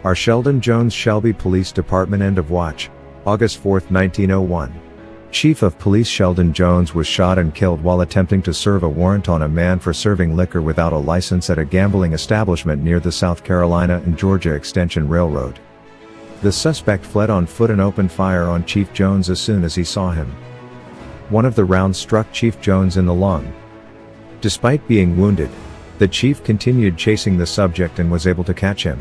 Our Sheldon Jones Shelby Police Department End of Watch, August 4, 1901. Chief of Police Sheldon Jones was shot and killed while attempting to serve a warrant on a man for serving liquor without a license at a gambling establishment near the South Carolina and Georgia Extension Railroad. The suspect fled on foot and opened fire on Chief Jones as soon as he saw him. One of the rounds struck Chief Jones in the lung. Despite being wounded, the chief continued chasing the subject and was able to catch him.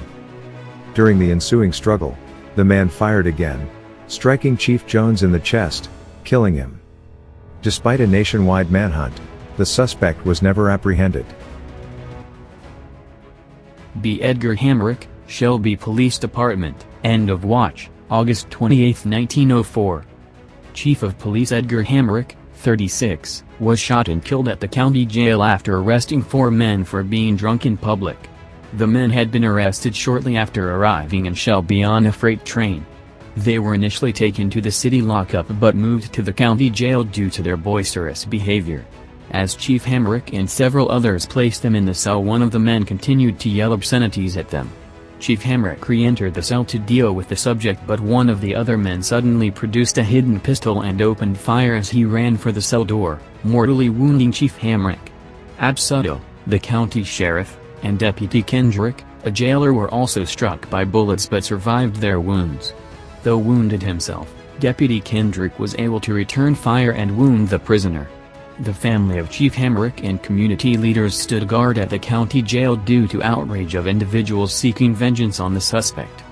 During the ensuing struggle, the man fired again, striking Chief Jones in the chest, killing him. Despite a nationwide manhunt, the suspect was never apprehended. B. Edgar Hamrick, Shelby Police Department, End of Watch, August 28, 1904. Chief of Police Edgar Hamrick, 36, was shot and killed at the county jail after arresting 4 men for being drunk in public. The men had been arrested shortly after arriving in Shelby on a freight train. They were initially taken to the city lockup but moved to the county jail due to their boisterous behavior. As Chief Hamrick and several others placed them in the cell, one of the men continued to yell obscenities at them. Chief Hamrick re-entered the cell to deal with the subject, but one of the other men suddenly produced a hidden pistol and opened fire as he ran for the cell door, mortally wounding Chief Hamrick. Absuto, the county sheriff, and Deputy Kendrick, a jailer, were also struck by bullets but survived their wounds. Though wounded himself, Deputy Kendrick was able to return fire and wound the prisoner. The family of Chief Hamrick and community leaders stood guard at the county jail due to outrage of individuals seeking vengeance on the suspect.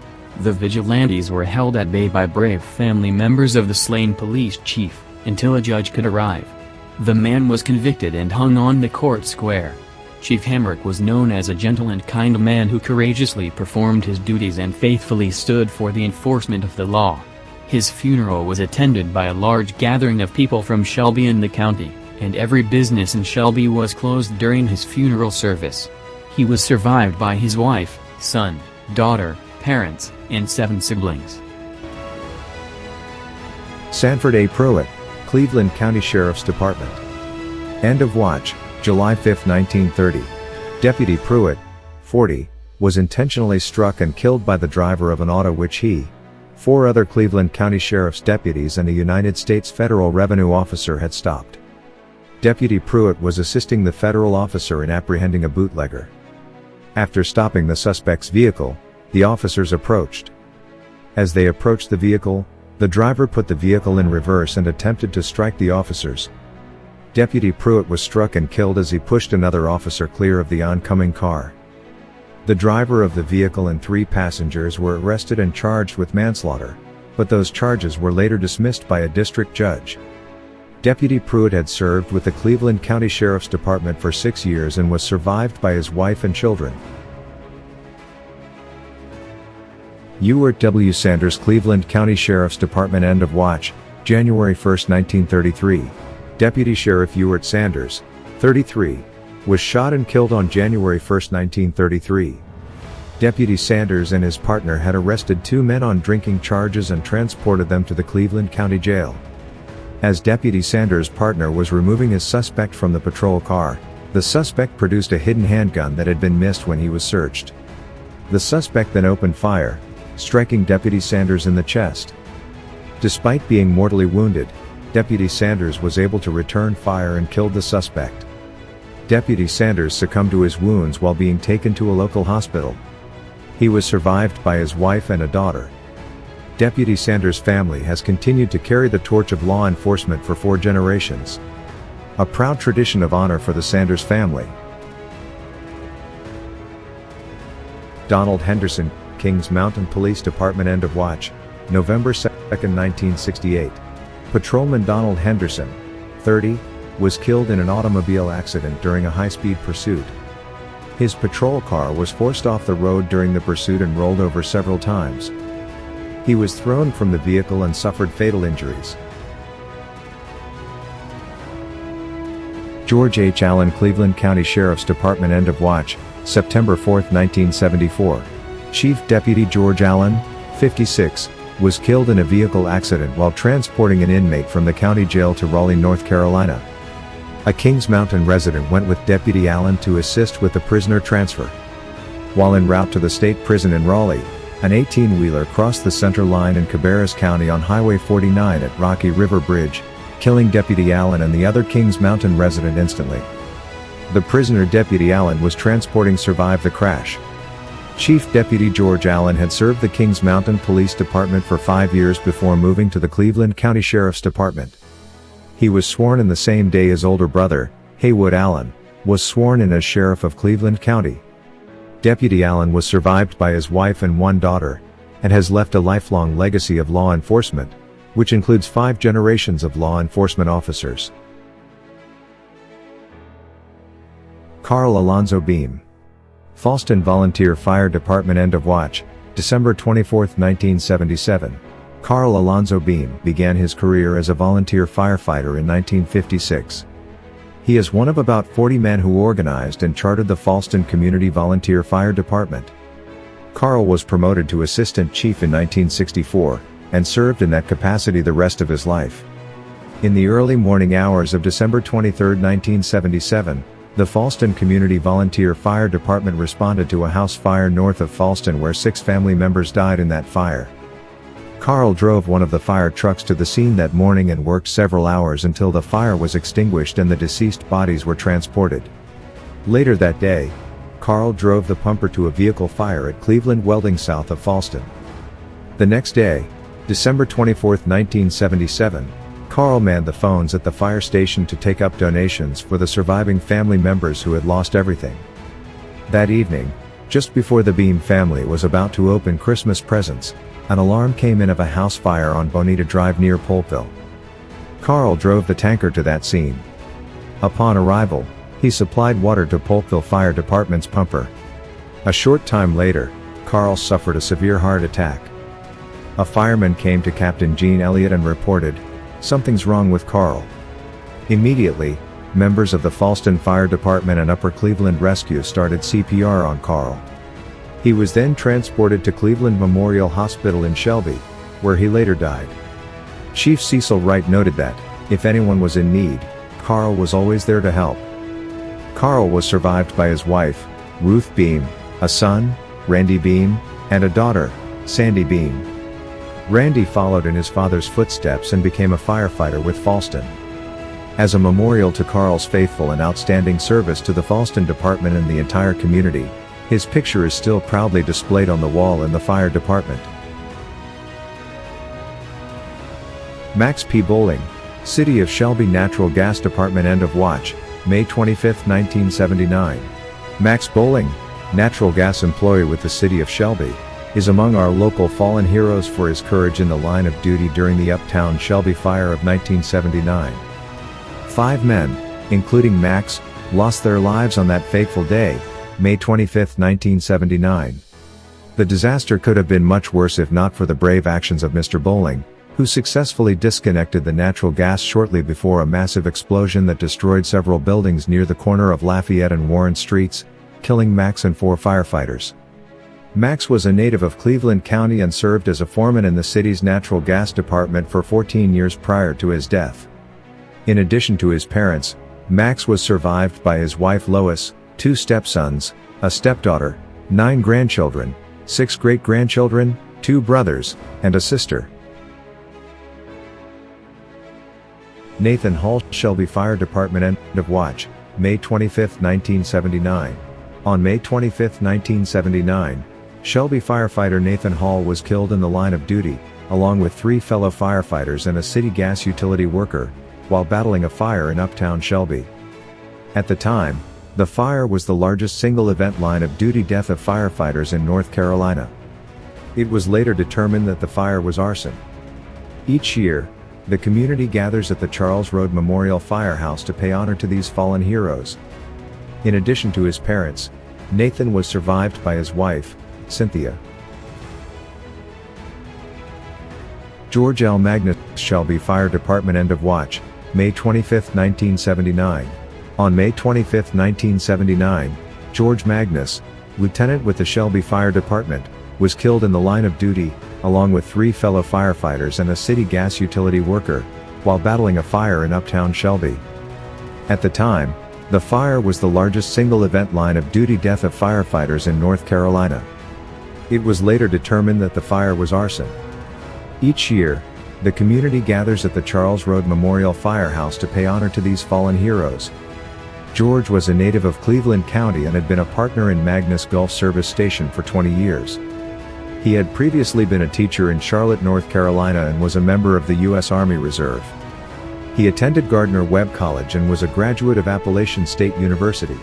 The vigilantes were held at bay by brave family members of the slain police chief, until a judge could arrive. The man was convicted and hung on the court square. Chief Hamrick was known as a gentle and kind man who courageously performed his duties and faithfully stood for the enforcement of the law. His funeral was attended by a large gathering of people from Shelby and the county, and every business in Shelby was closed during his funeral service. He was survived by his wife, son, daughter, parents, and 7 siblings. Sanford A. Pruitt, Cleveland County Sheriff's Department. End of Watch, July 5, 1930. Deputy Pruitt, 40, was intentionally struck and killed by the driver of an auto which he, 4 other Cleveland County Sheriff's deputies and a United States federal revenue officer had stopped. Deputy Pruitt was assisting the federal officer in apprehending a bootlegger. After stopping the suspect's vehicle, the officers approached. As they approached the vehicle, the driver put the vehicle in reverse and attempted to strike the officers. Deputy Pruitt was struck and killed as he pushed another officer clear of the oncoming car. The driver of the vehicle and 3 passengers were arrested and charged with manslaughter, but those charges were later dismissed by a district judge. Deputy Pruitt had served with the Cleveland County Sheriff's Department for 6 years and was survived by his wife and children. Ewart W. Sanders, Cleveland County Sheriff's Department. End of Watch, January 1, 1933. Deputy Sheriff Ewart Sanders, 33, was shot and killed on January 1, 1933. Deputy Sanders and his partner had arrested 2 men on drinking charges and transported them to the Cleveland County Jail. As Deputy Sanders' partner was removing his suspect from the patrol car, the suspect produced a hidden handgun that had been missed when he was searched. The suspect then opened fire, striking Deputy Sanders in the chest. Despite being mortally wounded, Deputy Sanders was able to return fire and killed the suspect. Deputy Sanders succumbed to his wounds while being taken to a local hospital. He was survived by his wife and a daughter. Deputy Sanders' family has continued to carry the torch of law enforcement for 4 generations. A proud tradition of honor for the Sanders family. Donald Henderson, Kings Mountain Police Department. End of Watch, November 2, 1968. Patrolman Donald Henderson, 30, was killed in an automobile accident during a high-speed pursuit. His patrol car was forced off the road during the pursuit and rolled over several times. He was thrown from the vehicle and suffered fatal injuries. George H. Allen, Cleveland County Sheriff's Department. End of Watch, September 4, 1974. Chief Deputy George Allen, 56, was killed in a vehicle accident while transporting an inmate from the county jail to Raleigh, North Carolina. A Kings Mountain resident went with Deputy Allen to assist with the prisoner transfer. While en route to the state prison in Raleigh, An 18-wheeler crossed the center line in Cabarrus County on Highway 49 at Rocky River Bridge, killing Deputy Allen and the other Kings Mountain resident instantly. The prisoner Deputy Allen was transporting survived the crash. Chief Deputy George Allen had served the Kings Mountain Police Department for 5 years before moving to the Cleveland County Sheriff's Department. He was sworn in the same day his older brother, Haywood Allen, was sworn in as Sheriff of Cleveland County. Deputy Allen was survived by his wife and one daughter, and has left a lifelong legacy of law enforcement, which includes 5 generations of law enforcement officers. Carl Alonzo Beam. Fallston Volunteer Fire Department. End of watch, December 24, 1977. Carl Alonzo Beam began his career as a volunteer firefighter in 1956. He is one of about 40 men who organized and chartered the Fallston Community Volunteer Fire Department. Carl was promoted to Assistant Chief in 1964, and served in that capacity the rest of his life. In the early morning hours of December 23, 1977, the Fallston Community Volunteer Fire Department responded to a house fire north of Fallston where 6 family members died in that fire. Carl drove one of the fire trucks to the scene that morning and worked several hours until the fire was extinguished and the deceased bodies were transported. Later that day, Carl drove the pumper to a vehicle fire at Cleveland Welding south of Fallston. The next day, December 24, 1977, Carl manned the phones at the fire station to take up donations for the surviving family members who had lost everything. That evening, just before the Beam family was about to open Christmas presents, an alarm came in of a house fire on Bonita Drive near Polkville. Carl drove the tanker to that scene. Upon arrival, he supplied water to Polkville Fire Department's pumper. A short time later, Carl suffered a severe heart attack. A fireman came to Captain Gene Elliott and reported, "Something's wrong with Carl." Immediately, members of the Fallston Fire Department and Upper Cleveland Rescue started CPR on Carl. He was then transported to Cleveland Memorial Hospital in Shelby, where he later died. Chief Cecil Wright noted that, if anyone was in need, Carl was always there to help. Carl was survived by his wife, Ruth Beam, a son, Randy Beam, and a daughter, Sandy Beam. Randy followed in his father's footsteps and became a firefighter with Fallston. As a memorial to Carl's faithful and outstanding service to the Fallston Department and the entire community, his picture is still proudly displayed on the wall in the fire department. Max P. Bowling, City of Shelby Natural Gas Department. End of watch, May 25, 1979. Max Bowling, natural gas employee with the City of Shelby, is among our local fallen heroes for his courage in the line of duty during the Uptown Shelby fire of 1979. 5 men, including Max, lost their lives on that fateful day, May 25, 1979. The disaster could have been much worse if not for the brave actions of Mr. Bowling, who successfully disconnected the natural gas shortly before a massive explosion that destroyed several buildings near the corner of Lafayette and Warren Streets, killing Max and 4 firefighters. Max was a native of Cleveland County and served as a foreman in the city's natural gas department for 14 years prior to his death. In addition to his parents, Max was survived by his wife Lois, 2 stepsons, a stepdaughter, 9 grandchildren, 6 great-grandchildren, 2 brothers, and a sister. Nathan Hall, Shelby Fire Department. End of watch, May 25, 1979. On May 25, 1979, Shelby firefighter Nathan Hall was killed in the line of duty, along with 3 fellow firefighters and a city gas utility worker, while battling a fire in Uptown Shelby. At the time, the fire was the largest single-event line-of-duty death of firefighters in North Carolina. It was later determined that the fire was arson. Each year, the community gathers at the Charles Road Memorial Firehouse to pay honor to these fallen heroes. In addition to his parents, Nathan was survived by his wife, Cynthia. George L. Magnus, Shelby Fire Department. End of watch, May 25, 1979. On May 25, 1979, George Magnus, lieutenant with the Shelby Fire Department, was killed in the line of duty, along with 3 fellow firefighters and a city gas utility worker, while battling a fire in Uptown Shelby. At the time, the fire was the largest single-event line-of-duty death of firefighters in North Carolina. It was later determined that the fire was arson. Each year, the community gathers at the Charles Road Memorial Firehouse to pay honor to these fallen heroes. George was a native of Cleveland County and had been a partner in Magnus Gulf Service Station for 20 years. He had previously been a teacher in Charlotte, North Carolina and was a member of the U.S. Army Reserve. He attended Gardner-Webb College and was a graduate of Appalachian State University.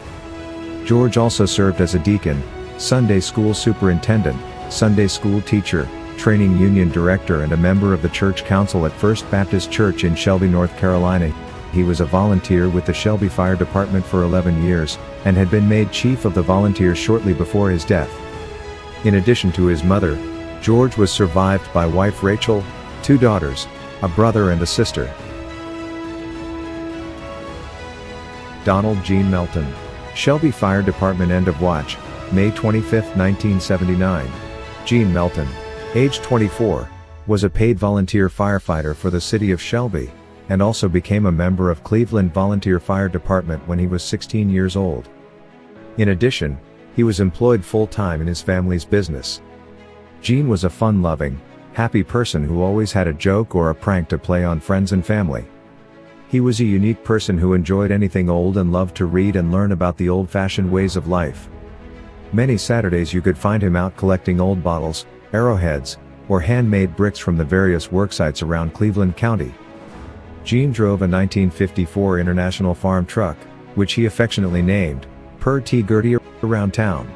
George also served as a deacon, Sunday school superintendent, Sunday school teacher, training union director and a member of the church council at First Baptist Church in Shelby, North Carolina. He was a volunteer with the Shelby Fire Department for 11 years, and had been made chief of the volunteers shortly before his death. In addition to his mother, George was survived by wife Rachel, 2 daughters, a brother and a sister. Donald Gene Melton. Shelby Fire Department End of Watch, May 25, 1979. Gene Melton, age 24, was a paid volunteer firefighter for the city of Shelby, and also became a member of Cleveland Volunteer Fire Department when he was 16 years old. In addition, he was employed full-time in his family's business. Gene was a fun-loving, happy person who always had a joke or a prank to play on friends and family. He was a unique person who enjoyed anything old and loved to read and learn about the old-fashioned ways of life. Many Saturdays you could find him out collecting old bottles, arrowheads, or handmade bricks from the various worksites around Cleveland County. Gene drove a 1954 International Farm truck, which he affectionately named Per T. Gertie, around town.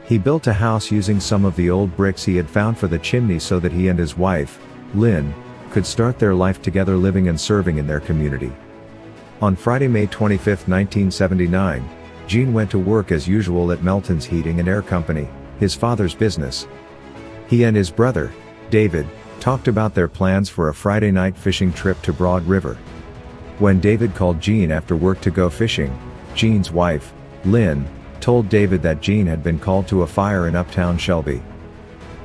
He built a house using some of the old bricks he had found for the chimney so that he and his wife, Lynn, could start their life together living and serving in their community. On Friday, May 25, 1979, Gene went to work as usual at Melton's Heating and Air Company, his father's business. He and his brother, David, talked about their plans for a Friday night fishing trip to Broad River. When David called Gene after work to go fishing, Gene's wife, Lynn, told David that Gene had been called to a fire in uptown Shelby.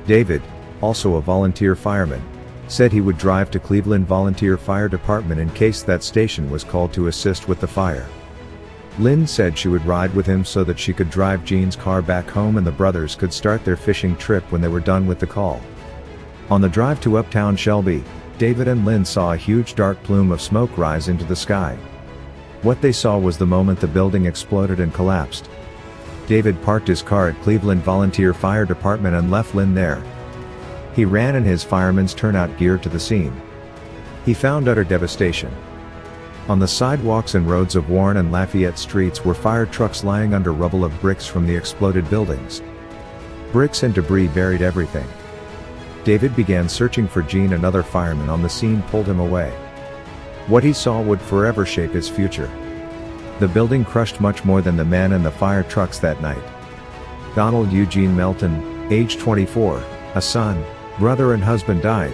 David, also a volunteer fireman, said he would drive to Cleveland Volunteer Fire Department in case that station was called to assist with the fire. Lynn said she would ride with him so that she could drive Gene's car back home and the brothers could start their fishing trip when they were done with the call. On the drive to uptown Shelby, David and Lynn saw a huge dark plume of smoke rise into the sky. What they saw was the moment the building exploded and collapsed. David parked his car at Cleveland Volunteer Fire Department and left Lynn there. He ran in his fireman's turnout gear to the scene. He found utter devastation. On the sidewalks and roads of Warren and Lafayette streets were fire trucks lying under rubble of bricks from the exploded buildings. Bricks and debris buried everything. David began searching for Gene and other firemen on the scene pulled him away. What he saw would forever shape his future. The building crushed much more than the men and the fire trucks that night. Donald Eugene Melton, age 24, a son, brother and husband died.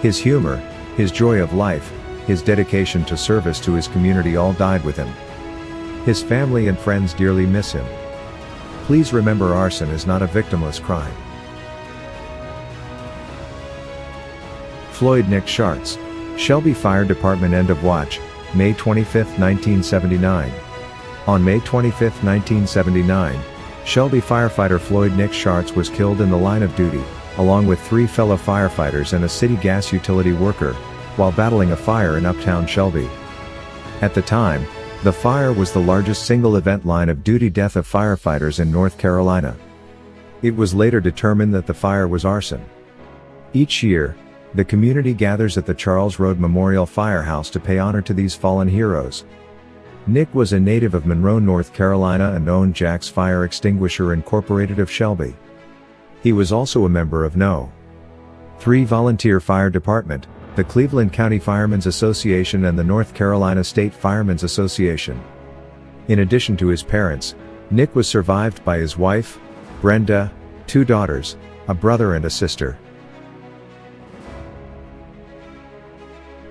His humor, his joy of life, his dedication to service to his community all died with him. His family and friends dearly miss him. Please remember, arson is not a victimless crime. Floyd Nick Schartz. Shelby Fire Department End of Watch, May 25, 1979. On May 25, 1979, Shelby firefighter Floyd Nick Schartz was killed in the line of duty, along with 3 fellow firefighters and a city gas utility worker, while battling a fire in uptown Shelby. At the time, the fire was the largest single event line of duty death of firefighters in North Carolina. It was later determined that the fire was arson. Each year, the community gathers at the Charles Road Memorial Firehouse to pay honor to these fallen heroes. Nick was a native of Monroe, North Carolina and owned Jack's Fire Extinguisher Incorporated of Shelby. He was also a member of No. 3 Volunteer Fire Department, the Cleveland County Firemen's Association and the North Carolina State Firemen's Association. In addition to his parents, Nick was survived by his wife, Brenda, 2 daughters, a brother and a sister.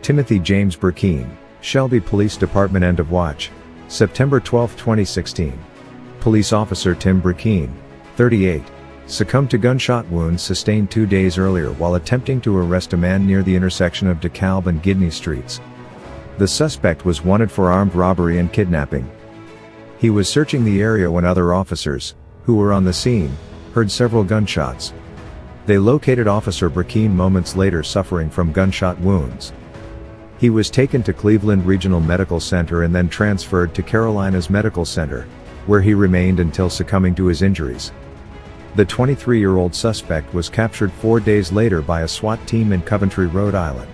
Timothy James Burkeen, Shelby Police Department End of Watch, September 12, 2016. Police officer Tim Burkeen, 38, succumbed to gunshot wounds sustained 2 days earlier while attempting to arrest a man near the intersection of DeKalb and Gidney Streets. The suspect was wanted for armed robbery and kidnapping. He was searching the area when other officers, who were on the scene, heard several gunshots. They located Officer Brackeen moments later suffering from gunshot wounds. He was taken to Cleveland Regional Medical Center and then transferred to Carolinas Medical Center, where he remained until succumbing to his injuries. The 23-year-old suspect was captured 4 days later by a SWAT team in Coventry, Rhode Island.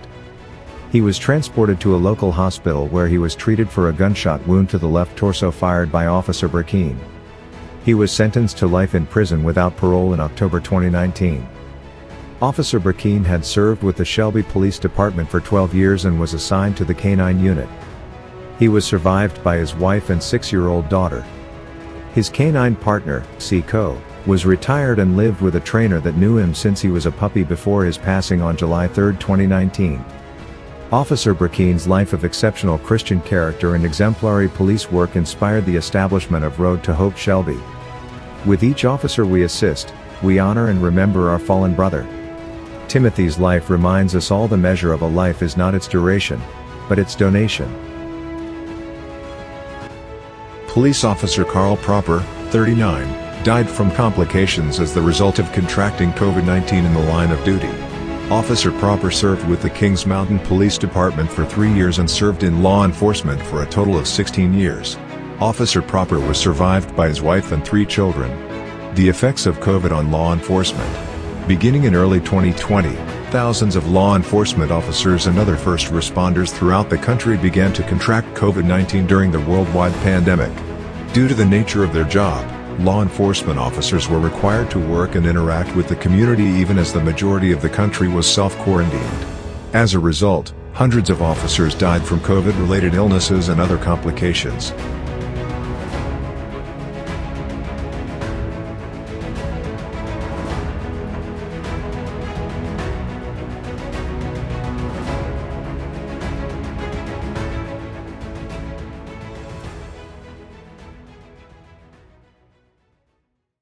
He was transported to a local hospital where he was treated for a gunshot wound to the left torso fired by Officer Brackeen. He was sentenced to life in prison without parole in October 2019. Officer Brackeen had served with the Shelby Police Department for 12 years and was assigned to the K-9 unit. He was survived by his wife and 6-year-old daughter. His K-9 partner, C.Co., was retired and lived with a trainer that knew him since he was a puppy before his passing on July 3, 2019. Officer Brackeen's life of exceptional Christian character and exemplary police work inspired the establishment of Road to Hope Shelby. With each officer we assist, we honor and remember our fallen brother. Timothy's life reminds us all the measure of a life is not its duration, but its donation. Police Officer Carl Proper, 39, died from complications as the result of contracting COVID-19 in the line of duty. Officer Proper served with the Kings Mountain Police Department for 3 years and served in law enforcement for a total of 16 years. Officer Proper was survived by his wife and 3 children. The effects of COVID on law enforcement. Beginning in early 2020, thousands of law enforcement officers and other first responders throughout the country began to contract COVID-19 during the worldwide pandemic. Due to the nature of their job, law enforcement officers were required to work and interact with the community even as the majority of the country was self-quarantined. As a result, hundreds of officers died from COVID-related illnesses and other complications.